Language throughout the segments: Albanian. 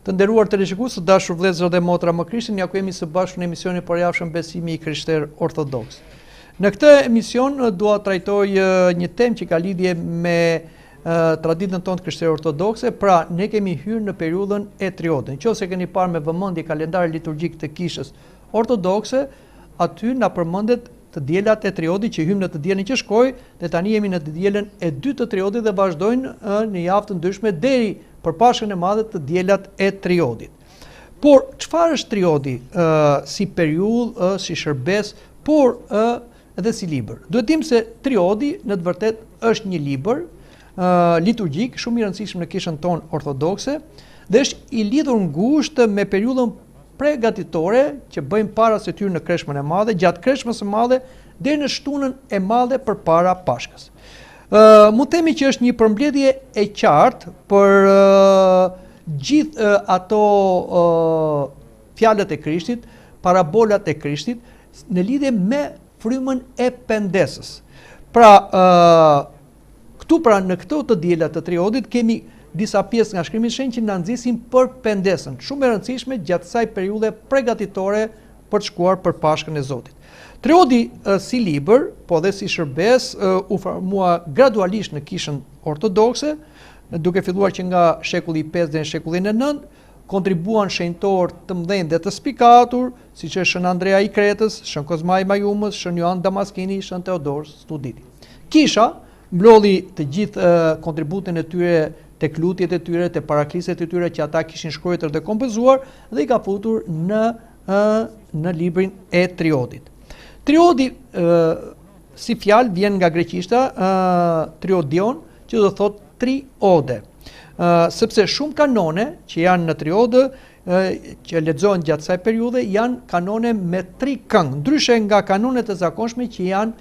Të nderuar teleshikues, të dashur vëllezër dhe motra më Krishtin, ja ku jemi së bashku në emisionin e përjashëm Besimi i krishterë ortodoks. Në këtë emision dua të trajtoj një temë që ka lidhje me traditën tonë krishtere ortodokse, pra ne kemi hyrë në periudhën e triodit. Nëse keni parë me vëmendje kalendarin liturgjik të kishës ortodokse, aty na përmendet të diellat e triodit që hymë në të dielën që shkoi, dhe tani jemi në të dielën e dytë të triodit dhe vazhdojnë në javë të ndryshme deri për Pashkën e Madhe të diellat e triodit. Por çfarë është triodi si periudhë, si shërbes, por edhe si libër? Duhet dim se triodi në të vërtetë është një libër liturgjik shumë i rëndësishëm në kishën tonë ortodokse dhe është i lidhur ngushtë me periudhën pregatitore që bëjmë para se tyre në Kreshmën e Madhe, gjatë Kreshmës së Madhe deri në shtunën e Madhe përpara Pashkës. Mund themi që është një përmbledhje e qartë për gjithë ato fjalët e Krishtit, parabolat e Krishtit në lidhje me frymën e pendesës. Pra, në këto të diellat të triodit kemi disa pjesë nga Shkrimi i Shenjtë që na nxisin për pendesën, shumë e rëndësishme gjatë kësaj periudhe pregatitore për të shkuar për Pashkën e Zotit. Triodi si libër, po dhe si shërbes, u formua gradualisht në kishën ortodokse, duke filluar që nga shekulli i 5 dhe në shekullin e 9, kontribuan shenjtor të mëdhenj dhe të spikatur, siç është Shën Andrea i Kretës, Shën Kozma i Majumës, Shën Joan Damaskini, Shën Teodor Studiti. Kisha mblodhi të gjithë kontributin e tyre tek lutjet e tyre, te parakliset e tyre që ata kishin shkruar dhe kompozuar dhe i ka futur në librin e triodit. Triodi si fjalë vjen nga greqishta triodion, që do thot triode. Sepse shumë kanone që janë në triodë që lexohen gjatë kësaj periudhe janë kanone me 3 këngë, ndryshe nga kanonet e zakonshme që janë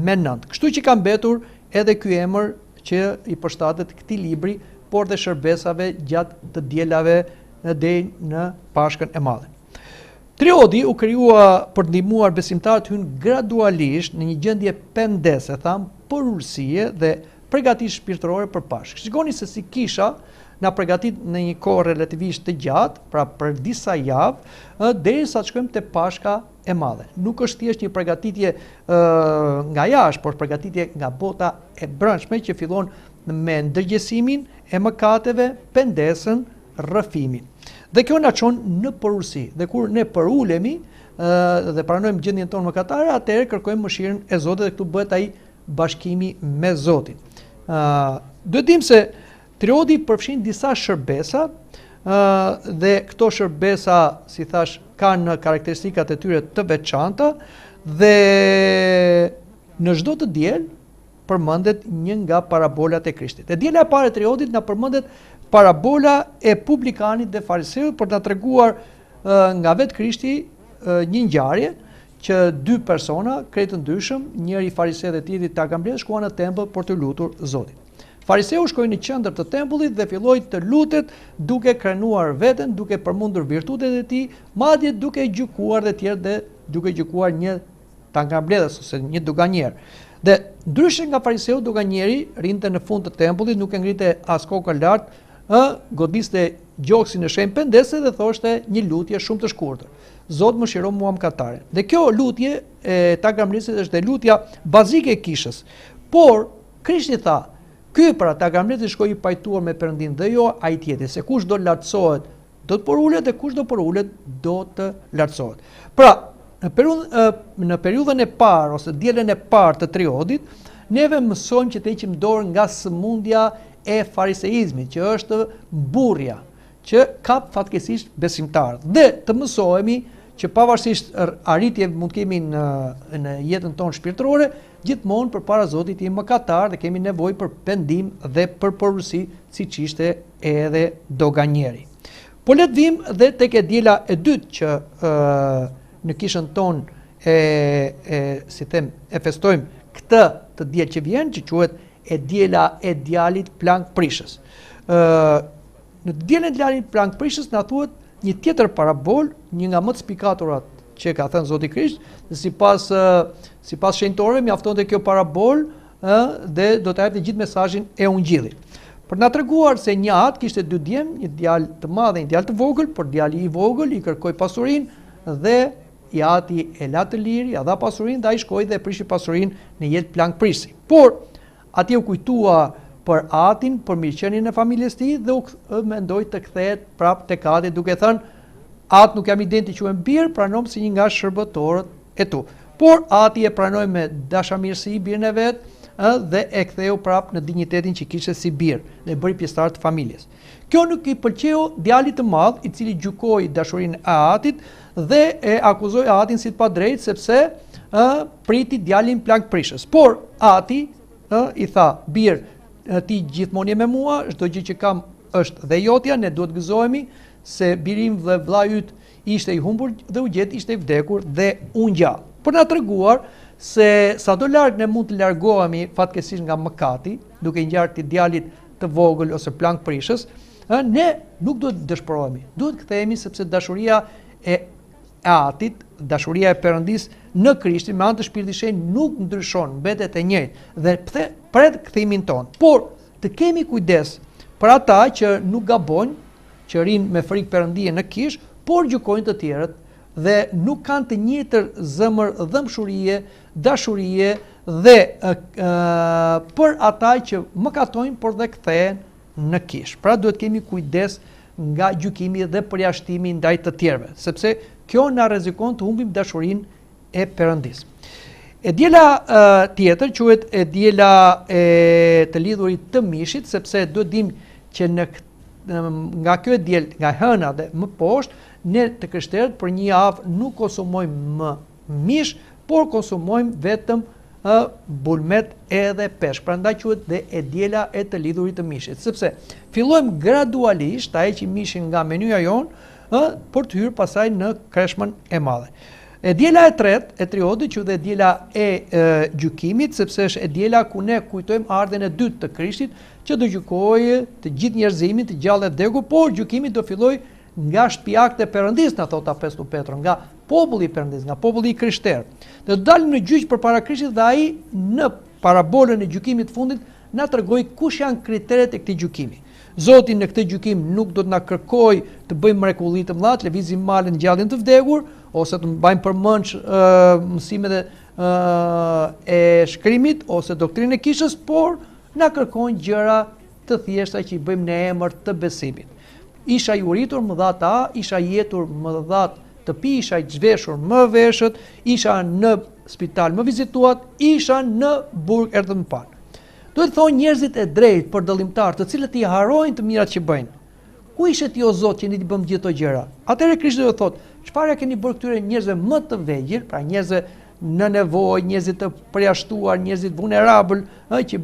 me 9. Kështu që ka mbetur edhe ky emër që i përshtatet këtij libri, por dhe shërbesave gjatë të dielave deri në Pashkën e Madhe. Triodi u krijua për të ndihmuar besimtarët hynë gradualisht në një gjendje pendese, për urësie dhe përgatitje shpirtërore për Pashkë. Shikoni se si kisha na përgatit në një kohë relativisht të gjatë, pra për disa javë, derisa të shkojmë te Pashka e Madhe. Nuk është thjesht një përgatitje nga jashtë, por përgatitje nga bota e brendshme që fillon me ndërgjesimin e mëkateve, pendesën, rrëfimin. Dhe kjo na çon në përurësi. Dhe kur ne përulemi dhe pranojmë gjendjen tonë mëkatare, atëherë kërkojmë mëshirën e Zotit dhe këtu bëhet ai bashkimi me Zotin. Duhet dim se triodi përfshin disa shërbesa dhe këto shërbesa, si thash, kanë karakteristikat e tyre të veçanta dhe në çdo të diel përmendet një nga parabolat e Krishtit. E diela e parë e triodit na përmendet parabola e publikanit dhe fariseut për të treguar nga vetë Krishti një ngjarje që 2 persona krejt të ndryshëm, njëri fariseu dhe tjetri tagambledh, shkuan në tempull për të lutur Zotin. Fariseu shkoi në qendër të tempullit dhe filloi të lutet duke krenuar veten, duke përmendur virtutet e tij, madje duke gjykuar dhe tjerë dhe duke gjykuar një tagambledhës ose një doganier. Dhe ndryshe nga fariseu, doganieri rinte në fund të tempullit, nuk e ngrite as kokën lart, godiste gjoksin në shenjë pendese dhe thoshte një lutje shumë të shkurtër. Zot mëshiro mua mëkataren. Dhe kjo lutje e tagambledhësit është lutja bazike e kishës. Por Krishti tha, ky pra tagambledhësi shkoi i pajtuar me Perëndin dhe jo ai tjetri, se kush do lartësohet do të porulet dhe kush do porulet do të lartësohet. Pra, në periudhën e parë ose dielën e parë të triodit, neve mësojmë që të heqim dorë nga sëmundja e fariseizmit, që është mburrja, që kap fatkeqësisht besimtarët. Dhe të mësohemi që pavarësisht arritje mund kemi në jetën tonë shpirtërore, gjithmonë përpara Zotit jemi mëkatar dhe kemi nevojë për pendim dhe për porositë, siç ishte edhe doganieri. Po le të vim dhe tek e diela e dytë që në kishën tonë e festojmë këtë të diel që vjen, që quhet e diela e djalit plank prishës. Në dielën e djalit plank prishës na thuhet një tjetër parabol, një nga më të spikaturat që ka thënë Zoti Krisht, dhe sipas shenjtorëve mjaftonte kjo parabol dhe do të japte gjithë mesazhin e ungjillit. për na treguar se një atë kishte dy djem, një djalë të madh dhe një djalë të vogël, por djali i vogël i kërkoi pasurinë dhe i ati e la të lirë, ja dha pasurinë dhe ai shkoi dhe prishi pasurinë në jetë plank prisi. Por atje u kujtua për atin, për mirëqenien e familjes tij dhe u mendoi të kthehet prapë tek ati duke thënë: "Atë nuk jam i den të quhem bir, pranom si një nga shërbëtorët e tu." Por ati e pranoi me dashamirësi birin e vet dhe e ktheu prapë në dinjitetin që kishte si bir dhe bëri pjesëtar të familjes. Kjo nuk i pëlqeu djalit të madh, i cili gjykoi dashurinë e atit dhe e akuzoi atin si të padrejtë sepse priti djalin plank prishës. Por ati i tha: "Bir, ti gjithmonë je me mua, çdo gjë që kam është dhe jotja, ne duhet gëzohemi se birim dhe vllai yt ishte i humbur dhe u gjet ishte i vdekur dhe u ngjall." Për na treguar se sado larg ne mund të largohemi fatkeqësisht nga mëkati, duke ngjarë ti djalit të vogël ose plank prishës, ne nuk duhet të dëshpërohemi. Duhet kthehemi sepse dashuria e atit, dashuria e Perëndis në Krishtin me anë të Shpirtit Shenjtë nuk ndryshon, mbetet e njëjtë dhe pret kthimin ton. Por të kemi kujdes për ata që nuk gabojnë, që rinë me frikë Perëndie në kish, por gjykojnë të tjerët dhe nuk kanë të njëjtër zemër dëmshurie, dashurie dhe për ata që mëkatojnë por dhe kthehen në kish. Pra duhet kemi kujdes nga gjykimi dhe përjashtimi ndaj të tjerëve, sepse kjo na rrezikon të humbim dashurinë e Perëndis. E diela tjetër quhet e diela e të lidhurit të mishit, sepse duhet dim që nga kjo e diel, nga hëna dhe më poshtë, ne të krishterët për një javë nuk konsumojmë më mish, por konsumojmë vetëm bulmet edhe peshk. Prandaj quhet dhe e diela e të lidhurit të mishit, sepse fillojmë gradualisht ta heqim mishin nga menyja jonë për të hyrë pasaj në kreshmën e madhe. E diela e tretë e triodit quhet e diela e gjykimit, sepse është e diela ku ne kujtojmë ardhen e dytë të Krishtit, që do gjykojë të gjithë njerëzimin të gjallë dhe vdekur, por gjykimi do fillojë nga shtëpiakët e Perëndis, na thot Apostulli Petro, nga populli i Perëndis, nga populli i krishterë. Dhe do dalim në gjyq përpara Krishtit dhe ai në parabolën e gjykimit të fundit na tregoi kush janë kriteret e këtij gjykimi. Zoti në këtë gjykim nuk do të na kërkojë të bëjmë mrekulli të mëdha, të lëvizim male në gjalljen të vdekur ose të mbajmë përmendsh mësimet e shkrimit ose doktrinën e kishës, por na kërkojnë gjëra të thjeshta që i bëjmë në emër të besimit. Isha i uritur më dha ta, isha i jetur më dha të pi, isha i zhveshur më veshët, isha në spital më vizituat, isha në burg erdhën më parë. Duhet thonë njerëzit e drejtë për dallimtar, të cilët i harrojnë të mirat që bëjnë. Ku ishe ti o Zot që ne ti bëm gjithë këto gjëra? Atëherë Krishti do thotë, çfarë keni bërë këtyre njerëzve më të vegjël, pra njerëzve në nevojë, njerëzit të përjashtuar, njerëzit vulnerabël, që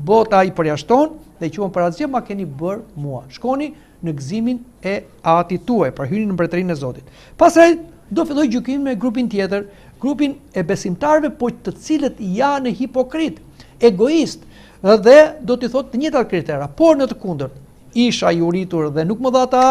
bota i përjashton dhe quhen për asgjë, ma keni bërë mua. Shkoni në gëzimin e atit tuaj, pra hyni në mbretërinë e Zotit. Pastaj do filloj gjykimin me grupin tjetër, grupin e besimtarëve, por të cilët janë hipokrit, egoist, dhe do t'i thotë të njëjtat kritera, por në të kundërt. Isha i uritur dhe nuk më dha ta,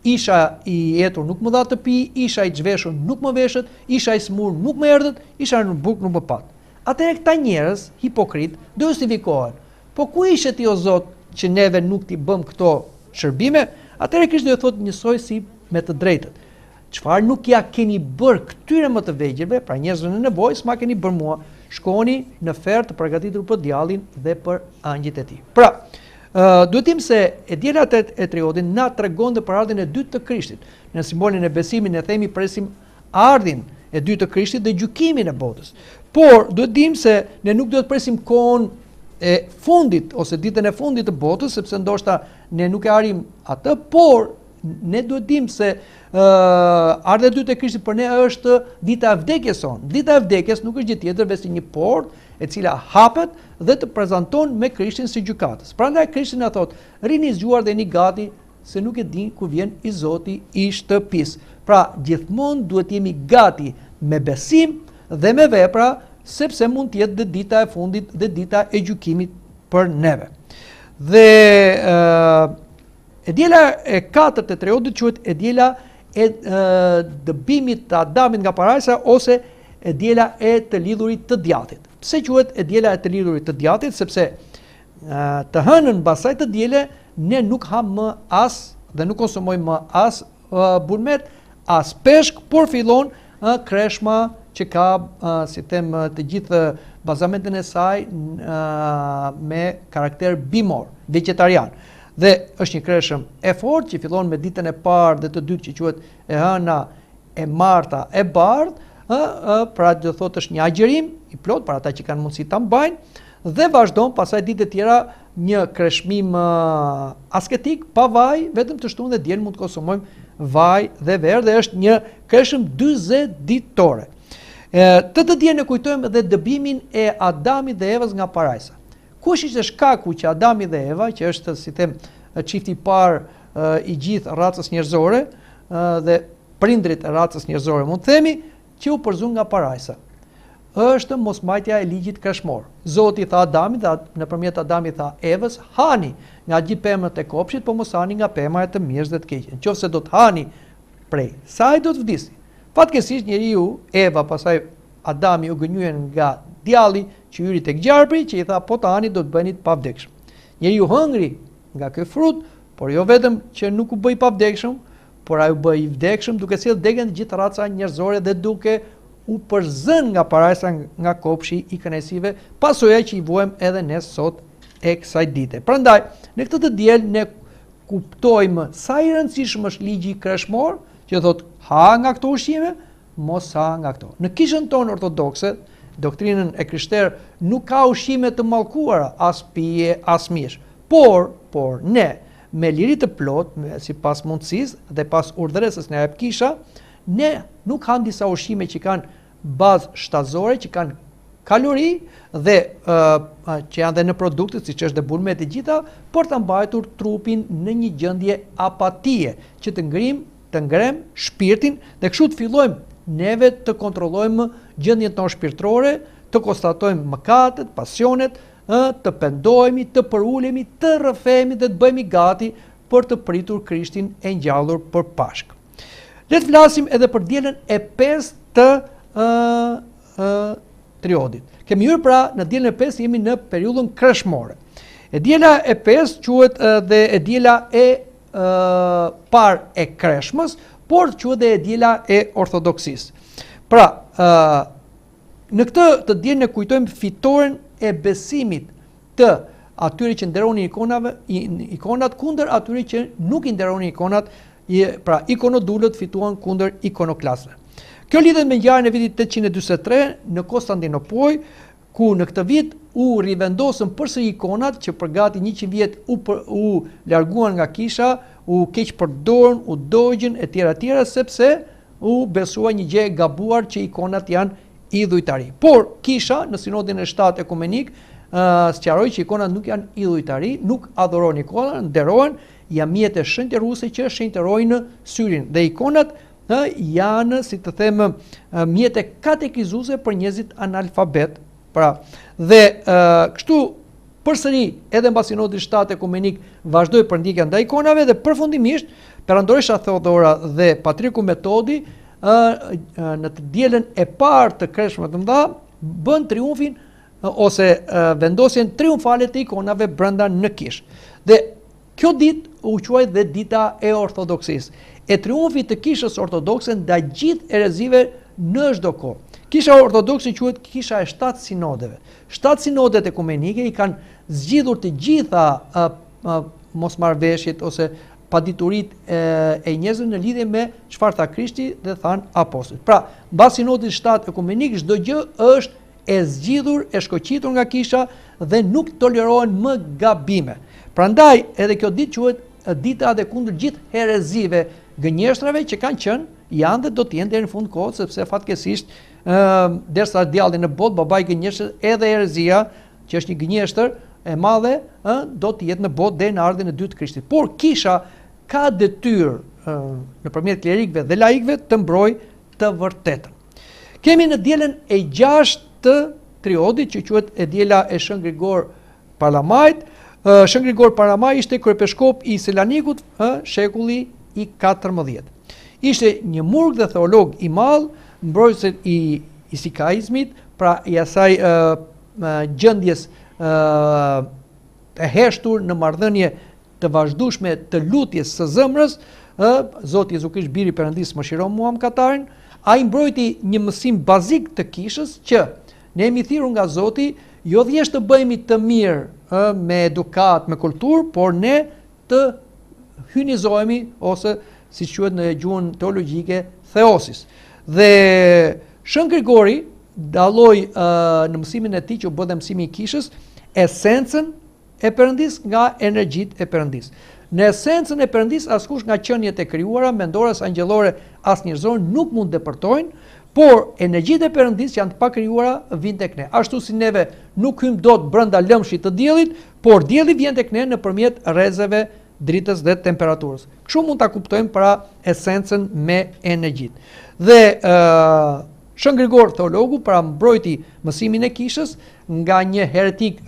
isha i etur nuk më dha të pi, isha i zhveshur nuk më veshët, isha i smur nuk më erdhët, isha në burg nuk më pat. Atëherë këta njerëz hipokrit do justifikohen. Po ku ishe ti o Zot që neve nuk t'i bëm këto shërbime? Atëherë Krishti do thotë njësoj si me të drejtët. Çfarë nuk ja keni bërë këtyre më të vegjëlve, pra njerëzve në nevojë, s'ma keni bërë mua. Shkoni në ferë të përgatitur për djallin dhe për angjit e tij. Pra, duhet tim se e diela e triodit na tregon dhe për ardhin e dytë të Krishtit. Në simbolin e besimit ne themi presim ardhin e dytë të Krishtit dhe gjykimin e botës. Por duhet dim se ne nuk duhet presim kohën e fundit ose ditën e fundit të botës, sepse ndoshta ne nuk e arrim atë, por ne duhet dim se ardha e dytë e Krishtit për ne është dita e vdekjes sonë. Dita e vdekjes nuk është gjë tjetër veç një portë e cila hapet dhe të prezanton me Krishtin si gjykatës. Prandaj Krishti na thotë, rini zgjuar dhe jeni gati, se nuk e din ku vjen i Zoti i shtëpisë. Pra, gjithmonë duhet jemi gati me besim dhe me vepra, sepse mund të jetë dhe dita e fundit dhe dita e gjykimit për neve. Dhe e diela e katërt e triodit quhet e diela e dëbimit të Adamit nga parajsa ose e diela e të lidhurit të djathtit. Pse quhet e diela e të lidhurit të djathtit? Sepse të hënën mbasaj të diele ne nuk ham më as dhe nuk konsumojmë më as bulmet, as peshk, por fillon kreshma që ka si them të gjithë bazamentin e saj me karakter bimor, vegetarian. Dhe është një kreshëm e fortë që fillon me ditën e parë dhe të dytë që quhet e hëna, e marta, e bardhë, pra do thotë është një agjerim i plot për ata që kanë mundësi ta mbajnë, dhe vazhdon pasaj ditë të tjera një kreshmim asketik pa vaj, vetëm të shtunë dhe diel mund të konsumojmë vaj dhe verë, dhe është një kreshëm 40 ditore. Të diel ne kujtojmë edhe dëbimin e Adamit dhe Evës nga parajsa. Kush ishte shkaku që Adami dhe Eva, që është si them çifti i parë i gjithë racës njerëzore dhe prindrit e racës njerëzore, mund të themi, që u përzun nga parajsa? Është mosmbajtja e ligjit kreshmor. Zoti tha Adamit dhe nëpërmjet Adamit tha Evës, hani nga gjithë pemët e kopshtit, po mos hani nga pema e të mirës dhe të keqes. Nëse do të hani prej saj do të vdisni. Fatkeqësisht njeriu, Eva, pastaj Adami u gënjyen nga djalli që hyri tek gjarpri, që i tha po të hani do të bëheni të pavdekshëm. Njeriu hëngri nga ky frut, por jo vetëm që nuk u bë i pavdekshëm, por ai u bë i vdekshëm duke sjellë degën të gjithë raca njerëzore dhe duke u përzën nga parajsa, nga kopshi i kënaqësive, pasojë që i vuajmë edhe ne sot e kësaj dite. Prandaj, në këtë të diel ne kuptojmë sa i rëndësishëm është ligji kreshmor, që thotë ha nga këto ushqime, mos ha nga këto. Në kishën tonë ortodokse, doktrinën e krishterë, nuk ka ushqime të mallkuara, as pije, as mish. Por ne me liri të plot, sipas mundësisë dhe pas urdhëresës në jep kisha, ne nuk ham disa ushqime që kanë bazë shtatëzore, që kanë kalori dhe që janë dhe në produktet, siç është dhe bulmet e gjitha, por ta mbajtur trupin në një gjendje apatie, që të ngrem shpirtin dhe kështu të fillojmë neve të kontrollojmë gjendjen tonë shpirtërore, të konstatojmë mëkatet, pasionet, të pendohemi, të përulemi, të rrëfehemi dhe të bëhemi gati për të pritur Krishtin e ngjallur për Pashk. Le të flasim edhe për dielën e 5 të triodit. Kemi hyrë pra në dielën e 5, jemi në periudhën kreshmore. E diela e 5 quhet dhe e diela e parë e kreshmës, por quhet dhe e diela e ortodoksisë. Pra, në këtë të dielën ne kujtojmë fitoren e besimit të atyre që nderonin ikonat kundër atyre që nuk i nderonin ikonat, pra ikonodulët fituan kundër ikonoklasëve. Kjo lidhet me ngjarjen e vitit 843 në Konstantinopol, ku në këtë vit u rivendosën përsëri ikonat që për gati 100 vjet u larguan nga kisha, u keq përdorën, u dogjën e tjera, sepse u besua një gjë e gabuar që ikonat janë idhujtari. Por kisha në sinodin e 7 ekumenik sqaroi që ikonat nuk janë idhujtari, nuk adhurohen ikonat, nderohen, janë mjete shëntërruese që shëntërojnë syrin. Dhe ikonat janë, si të them, mjete katekizuese për njerëzit analfabet. Pra, dhe kështu përsëri edhe mbas sinodit 7 ekumenik vazhdoi përndjekja ndaj ikonave dhe përfundimisht perandoresha Theodora dhe Patriku Metodi në të dielën e parë të kreshme të mëdha bën triumfin ose vendosjen triumfale të ikonave brenda në kishë. Dhe kjo ditë u quajt dhe dita e ortodoksisë, e triumfit të kishës ortodokse ndaj gjithë erezive në çdo kohë. Kisha ortodokse quhet kisha e 7 sinodeve. 7 sinodet ekumenike i kanë zgjidhur të gjitha mosmarrveshjet ose paditurit e njerëzve në lidhje me çfarë tha Krishti dhe than apostujt. Pra, mbas sinodit 7 ekumenik çdo gjë është e zgjidhur, e shkoqitur nga kisha dhe nuk tolerohen më gabime. Prandaj edhe kjo ditë quhet dita dhe kundër gjithë herezive, gënjeshtrave që kanë qenë, janë dhe do të jenë deri në fund kohës, sepse fatkeqësisht derisa djalli në botë, babai gënjeshtër, edhe herezia, që është një gënjeshtër e madhe, do të jetë në botë deri në ardhin e dytë të Krishtit. Por kisha ka detyrë nëpërmjet klerikëve dhe laikëve të mbrojë të vërtetën. Kemi në dielën e 6 të triodit, që quhet e diela e Shën Grigor Parlamajt. Shën Grigor Parlamaj ishte kryepeshkop i Selanikut, shekulli i 14. Ishte një murg dhe theolog i madh, mbrojtës i sikaizmit, pra i asaj gjendjes të heshtur në marrëdhënie të vazhdueshme të lutjes së zemrës, Zoti Jezu Krisht biri i Perëndis mëshiro mua mëkatarin, ai mbrojti një mësim bazik të kishës që ne jemi thirrur nga Zoti jo thjesht të bëhemi të mirë me edukat, me kulturë, por ne të hynizohemi ose siç quhet në gjuhën teologjike theosis. Dhe Shën Grigori dalloi në mësimin e tij që u bë dhe mësimi i kishës esencën e Perëndis nga energjitë e Perëndis. Në esencën e Perëndis askush nga qeniet e krijuara, mendore as angjëllore as njerëzore nuk mund të depërtojnë, por energjitë e Perëndis që janë të pakrijuara vijnë tek ne. Ashtu si neve nuk hym dot brenda lëmshit të diellit, por dielli vjen tek ne nëpërmjet rrezeve, dritës dhe temperaturës. Kështu mund ta kuptojmë pra esencën me energjitë. Dhe Shën Grigor teologu pra mbrojti mësimin e kishës nga një heretik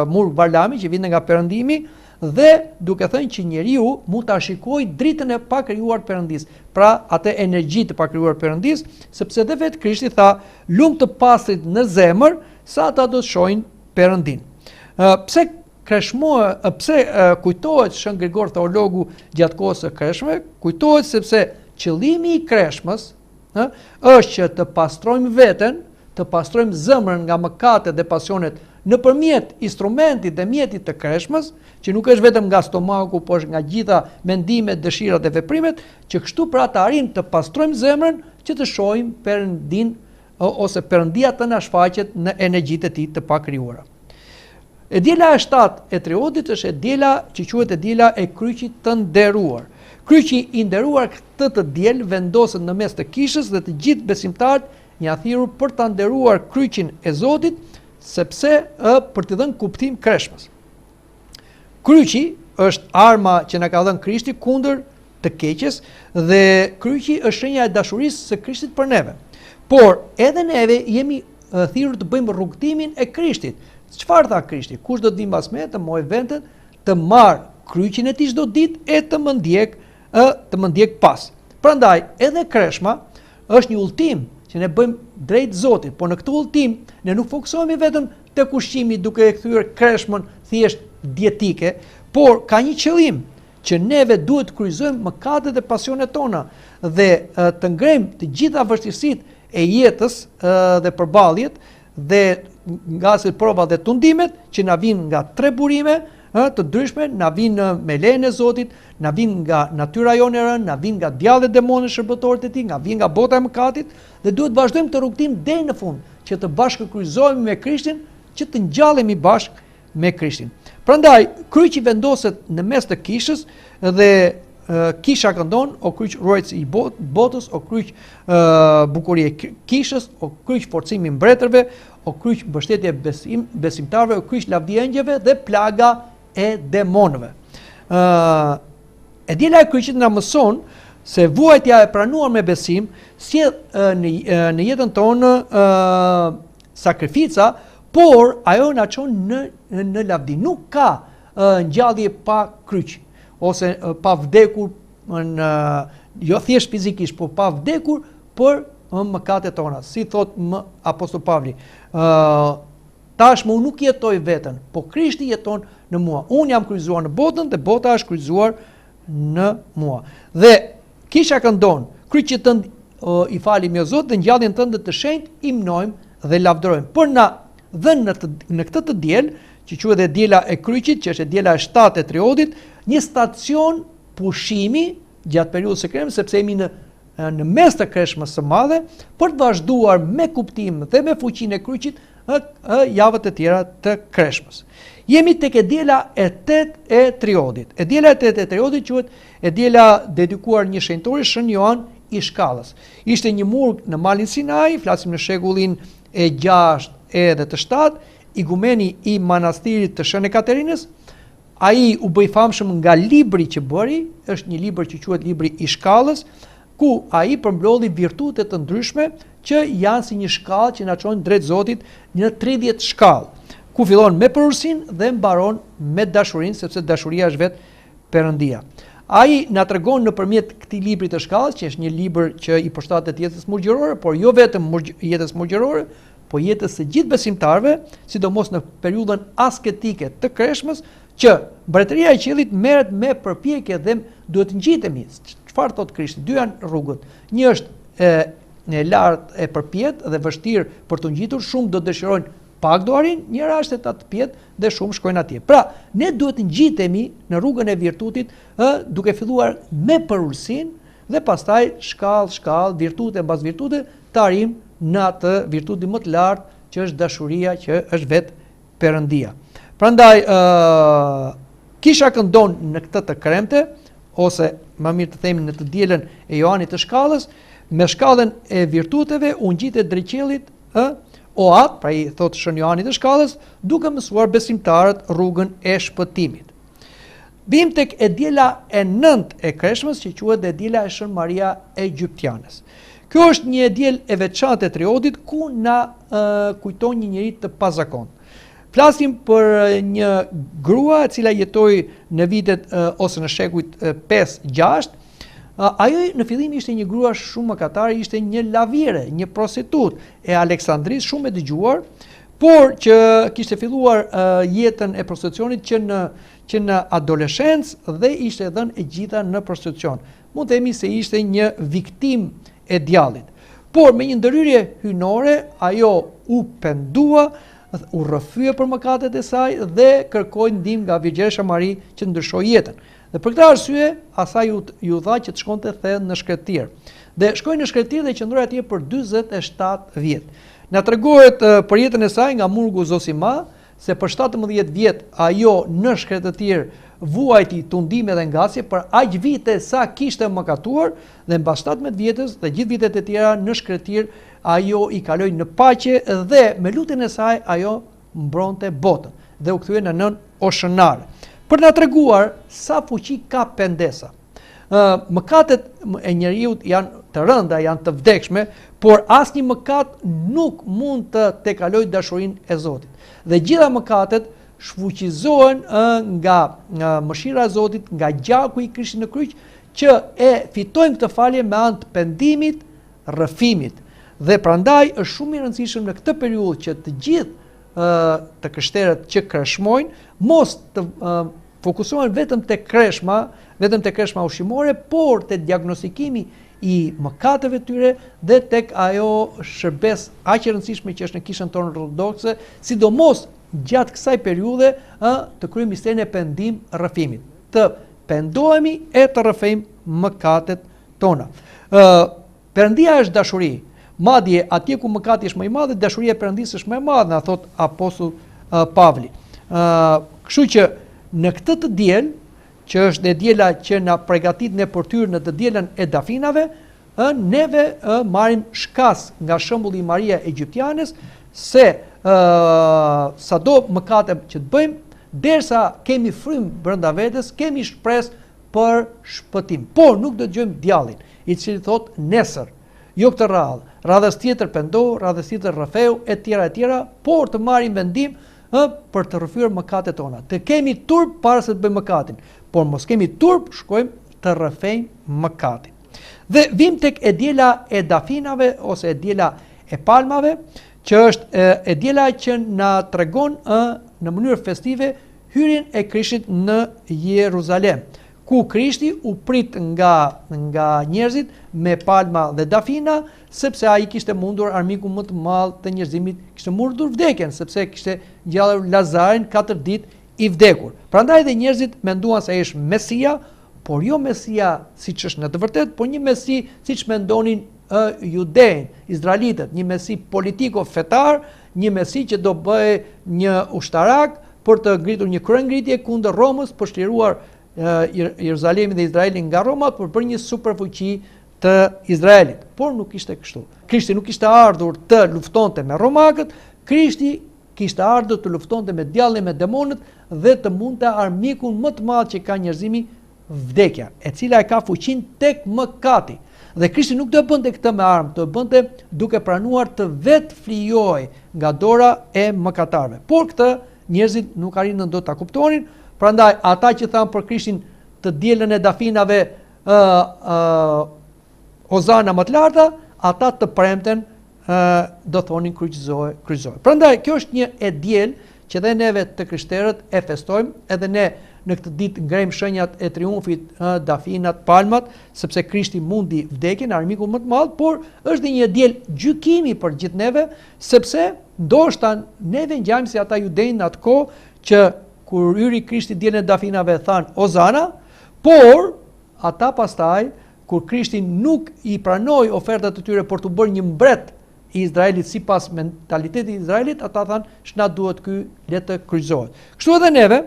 Murg Varlami që vinte nga perëndimi dhe duke thënë që njeriu mund ta shikojë dritën e pakrijuar Perëndis, pra atë energji të pakrijuar Perëndis, sepse dhe vetë Krishti tha, lumë të pastrit në zemër, sa ata do të shohin Perëndin. Pse kujtohet Shën Grigor teologu gjatë kohës së Kreshme? Kujtohet sepse qëllimi i Kreshmës është që të pastrojmë veten, të pastrojmë zemrën nga mëkatet dhe pasionet nëpërmjet instrumentit dhe mjetit të Kreshmës, që nuk është vetëm nga stomaku, por është nga gjitha mendimet, dëshirat dhe veprimet, që kështu pra të arrijmë të pastrojmë zemrën që të shohim Perëndin ose Perëndia të na shfaqet në energjitë e tij të pakrijuara. E diela e 7 e Triodit është e diela që quhet e diela e kryqit të nderuar. Kryqi i nderuar këtë të diel vendoset në mes të kishës dhe të gjithë besimtarët janë thirrur për ta nderuar kryqin e Zotit, sepse për të dhënë kuptim Kreshmës. Kryqi është arma që na ka dhënë Krishti kundër të keqes dhe kryqi është shenja e dashurisë së Krishtit për neve. Por edhe neve jemi thirrur të bëjmë rrugtimin e Krishtit. Çfarë tha Krishti? Kush do të vinë mbas meje të mohojë veten, të marr kryqin e tij çdo ditë e të më ndjek pas. Prandaj edhe Kreshma është një udhtim që ne bëjmë drejt Zotit, por në këtë udhtim ne nuk fokusohemi vetëm tek ushqimi duke e kthyer Kreshmën thjesht dietike, por ka një qëllim që neve duhet të kryqëzojmë mëkatet dhe pasionet tona dhe të ngrejmë të gjitha vështirësitë e jetës dhe përballjet dhe nga se prova dhe tundimet që na vijnë nga tre burime të ndryshme, na vijnë me lejen e Zotit, na vijnë nga natyra jonë e rënë, na vijnë nga djallet demonë shërbëtorët e tij, nga vijnë nga bota e mëkatit dhe duhet vazhdojmë të rrugtim deri në fund, që të bashkëkryqëzohemi me Krishtin, që të ngjallemi bashkë me Krishtin. Prandaj kryqi vendoset në mes të kishës dhe kisha këndon, o kryq ruajtësi i botës, o kryq bukurie kishës, o kryq forcimi mbretërve, o kryq mbështetje besimtarëve, o kryq lavdi engjëve dhe plaga e demonëve. E diela e kryqit na mëson se vuajtja e pranuar me besim sjell në jetën tonë sakrifica, por ajo na çon në lavdi. Nuk ka ngjallje pa kryq ose pa vdekur jo thjesht fizikisht, por pa vdekur për mëkatet tona. Si thot Apostoll Pavli, tashmë unë nuk jetoj veten, po Krishti jeton në mua. Unë jam kryqëzuar në botën dhe bota është kryqëzuar në mua. Dhe kisha këndon, kryqit tënd i falim jo Zot dhe ngjalljen tënde të shenjtë i mnojmë dhe lavdërojmë. Por na dhënë në këtë të diel, që quhet e diela e kryqit, që është e diela e 7 e Triodit, një stacion pushimi gjatë periudhës së Kreshmës, sepse jemi në mes të Kreshmës së madhe, për të vazhduar me kuptim dhe me fuqinë e kryqit javët e tjera të Kreshmës. Jemi tek e diela e 8 e Triodit. E diela e 8 e Triodit quhet e diela dedikuar një shenjtori, Shën Joan i Shkallës. Ishte një murg në malin Sinai, flasim në shekullin e 6 edhe të 7, igumeni i manastirit të Shën Ekaterinës. Ai u bë i famshëm nga libri që bëri, është një libër që quhet Libri i Shkallës, ku ai përmbledhi virtute të ndryshme që janë si një shkallë që na çon drejt Zotit në 30 shkallë, ku fillon me përursinë dhe mbaron me dashurinë, sepse dashuria është vetë Perëndia. Ai na tregon nëpërmjet këtij libri të shkallës, që është një libër që i përshtatet jetës murgjërore, por jo vetëm jetës murgjërore, po jetës së gjithë besimtarëve, sidomos në periudhën asketike të Kreshmës, që mbretëria e qiellit merret me përpjekje dhe duhet ngjitemi. Çfarë thot Krishti? Dy janë rrugët. Një është e lartë e përpjet dhe vështirë për të ngjitur, shumë do dëshirojnë pak do arrin, njëra është e të pjetë dhe shumë shkojnë atje. Pra, ne duhet ngjitemi në rrugën e virtutit, duke filluar me përulsinë dhe pastaj shkallë, virtute mbas virtute, të arrim në atë virtutin më të lartë që është dashuria, që është vetë Perëndia. Prandaj kisha këndon në këtë të kremte, ose më mirë të themi në të dielën e Joanit të shkallës, me shkallën e virtuteve u ngjitet drejt qiellit, oat, pra i thot Shën Joani të shkallës, duke mësuar besimtarët rrugën e shpëtimit. Bim tek e diela e 9 e Kreshmës, që quhet e diela e Shën Maria Egjiptianes. Kjo është një diel e veçantë e Triodit, ku na kujton një njerëz të pazakontë. Flasim për një grua e cila jetoi në vitet ose në shekujt 5-6. Ajo në fillim ishte një grua shumë mëkatare, ishte një lavire, një prostitut e Aleksandris, shumë e dëgjuar, por që kishte filluar jetën e prostitucionit që në adoleshencë dhe ishte dhënë e gjitha në prostitucion. Mund të themi se ishte një viktim e djallit. Por me një ndërhyrje hyjnore, ajo u pendua, u rrëfye për mëkatet e saj dhe kërkoi ndihmë nga Virgjëresha Mari që ndryshoi jetën. Dhe për këtë arsye, asaj ju dha që të shkonte thellë në shkretir. Dhe shkoi në shkretir dhe qëndroi atje për 47 vjet. Na tregohet për jetën e saj nga Murgu Zosima se për 17 vjet ajo në shkretir vuajti tundime dhe ngasje për aq vite sa kishte mëkatuar, dhe mbas 17 vjetës dhe gjithë vitet e tjera në shkretir ajo i kaloi në paqe dhe me lutjen e saj ajo mbronte botën dhe u kthye në nën oshënare. Për na treguar sa fuqi ka pendesa. Mëkatet e njeriu janë të rënda, janë të vdekshme, por asnjë mëkat nuk mund të tekalojë dashurinë e Zotit. Dhe gjitha mëkatet shfuqizohen nga mëshira e Zotit, nga gjaku i Krishtit në kryq, që e fitojnë këtë falje me anë të pendimit, rrëfimit. Dhe prandaj është shumë i rëndësishëm në këtë periudhë që të gjithë të krishterët që kreshmojnë, mos të fokusohen vetëm te kreshma ushqimore, por te diagnostikimi i mëkateve tyre dhe tek ajo shërbes aq e rëndësishme që është në kishën tonë ortodokse, sidomos gjatë kësaj periudhe të kryejmë misterin e pendim rrëfimit. Të pendohemi e të rrëfejmë mëkatet tona. Perëndia është dashuri. Madje atje ku mëkati është më i madh, dashuria e Perëndisë është më e madhe, na thot apostulli Pavli. Kështu që në këtë të diel, që është e diela që na përgatit ne për tyrë në të dielën e Dafinave, neve marrim shkas nga shembulli i Maria Egjiptianes, se sado mëkate që të bëjmë, derisa kemi frym brenda vetes, kemi shpresë për shpëtim. Por nuk do të dëgjojmë djallin, i cili thot nesër, jo këtë radhë, radhës tjetër pendohu, radhës tjetër rrëfeu, e tjera, por të marrim vendim për të rrëfyer mëkatet tona. Të kemi turp para se të bëjmë mëkatin, por mos kemi turp, shkojmë të rrëfejmë mëkatin. Dhe vim tek e diela e Dafinave ose e diela e Palmave, që është e diela që na tregon në mënyrë festive hyrjen e Krishtit në Jeruzalem, ku Krishti u prit nga njerëzit me palma dhe dafina, sepse ai kishte mundur armiku më të madh të njerëzimit, kishte mundur vdekjen, sepse kishte ngjallur Lazarin 4 ditë i vdekur. Prandaj dhe njerëzit menduan se ai është Mesia, por jo Mesia siç është në të vërtetë, por një Mesi siç mendonin judejnë, izraelitët, një Mesi politiko-fetar, një Mesi që do bëhej një ushtarak për të ngritur një kryengritje kundër Romës, për shtruar Jeruzalemin dhe Izraelin nga Roma, për një superfuqi të Izraelit. Por nuk ishte kështu. Krishti nuk ishte ardhur të luftonte me romakët, Krishti kishte ardhur të luftonte me djallin, me demonët dhe të mundte armikun më të madh që ka njerëzimi, vdekja, e cila e ka fuqinë tek mëkati. Dhe Krishti nuk do e bënte këtë me armë, do e bënte duke pranuar të vetë flijojë nga dora e mëkatarëve. Por këtë njerëzit nuk arritën dot ta kuptonin. Prandaj ata që thanë për Krishtin të dielën e Dafinave Hozana më të larta, ata të premten do thonin kryqëzoj. Prandaj kjo është një e diel që dhe neve të krishterët e festojmë, edhe ne në këtë ditë ngrejmë shenjat e triumfit, dafinat, palmat, sepse Krishti mundi vdekjen, armiku më të madh, por është dhe një diel gjykimi për gjithë neve, sepse ndoshta neve ngjajmë si ata judejnë në atë kohë që kur hyri Krishti dielën e dafinave thanë Ozana, por ata pastaj kur Krishti nuk i pranoi ofertat e tyre për të bërë një mbret i Izraelit sipas mentalitetit i Izraelit, ata thanë shna duhet ky le të kryqëzohet. Kështu edhe neve,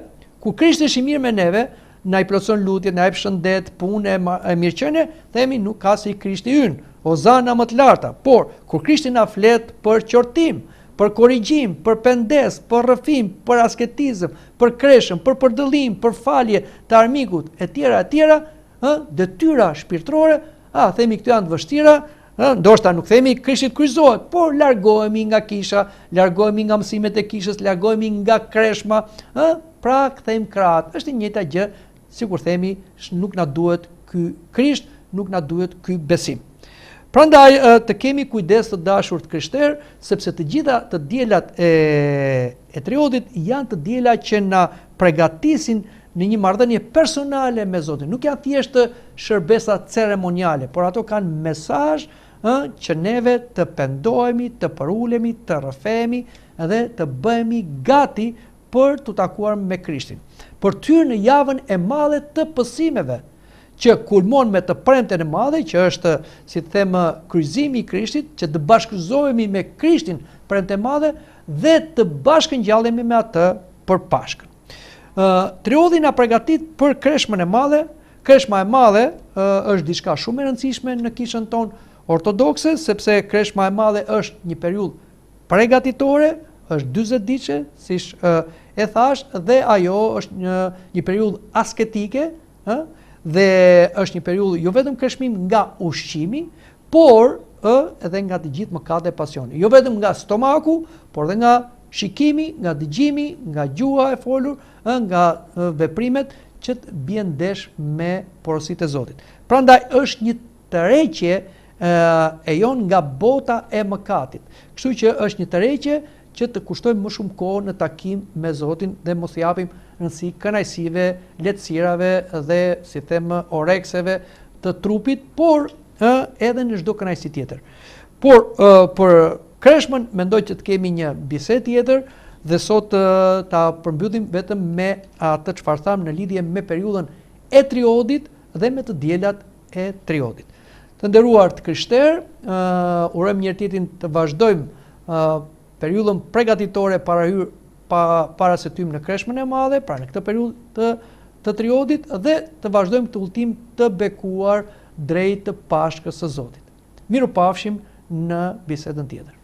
kur Krishti është i mirë me neve, na i plotson lutjet, na jep shëndet, punë e mirëqenie, themi nuk ka si Krishti ynë, Ozana më të larta. Por kur Krishti na flet për qortim, për korrigjim, për pendes, për rrëfim, për asketizëm, për kreshëm, për përdëllim, për falje të armikut, etj, detyra shpirtërore, themi këto janë të vështira, ndoshta nuk themi Krishti kryqëzohet, por largohemi nga kisha, largohemi nga mësimet e kishës, largohemi nga kreshma, pra kthejmë krahët. Është e njëjta gjë, sikur themi, nuk na duhet ky Krisht, nuk na duhet ky besim. Prandaj të kemi kujdes të dashur të krishterë, sepse të gjitha të dielat e triodit janë të diela që na përgatisin në një marrëdhënie personale me Zotin. Nuk janë thjesht shërbesa ceremoniale, por ato kanë mesazh që neve të pendohemi, të përulemi, të rrëfehemi dhe të bëhemi gati për të takuar me Krishtin. Për të hyrë në javën e madhe të pësimeve, që kulmon me të premten e madhe, që është, si të them, kryqëzimi i Krishtit, që të bashkëzohemi me Krishtin premten e madhe dhe të bashkëngjallemi me atë për Pashkën. Triodhi na përgatit për kreshmën e madhe. Kreshma e madhe është diçka shumë e rëndësishme në kishën tonë ortodokse, sepse kreshma e madhe është një periudhë përgatitore, është 40 ditë, siç e thash, dhe ajo është një periudhë asketike, dhe është një periudhë jo vetëm kreshmim nga ushqimi, por edhe nga të gjithë mëkatet e pasionit. Jo vetëm nga stomaku, por edhe nga shikimi, nga dëgjimi, nga gjuha e folur, nga veprimet që të bien ndesh me porositë e Zotit. Prandaj është një tërheqje e jon nga bota e mëkatit. Kështu që është një tërheqje që të kushtojmë më shumë kohë në takim me Zotin dhe mos i japim rëndësi kënaqësive, lehtësirave dhe, si them, orekseve të trupit, por edhe në çdo kënaqësi tjetër. Por për kreshmën mendoj që të kemi një bisedë tjetër dhe sot ta përmbyllim vetëm me atë çfarë tham në lidhje me periudhën e triodit dhe me të diellat e triodit. Të nderuar të krishterë, urojmë njëri tjetrin të vazhdojmë periudhën përgatitore para se të hyjmë në kreshmën e madhe, pra në këtë periudhë të triodit, dhe të vazhdojmë këtë udhtim të bekuar drejt të Pashkës së Zotit. Mirupafshim në bisedën tjetër.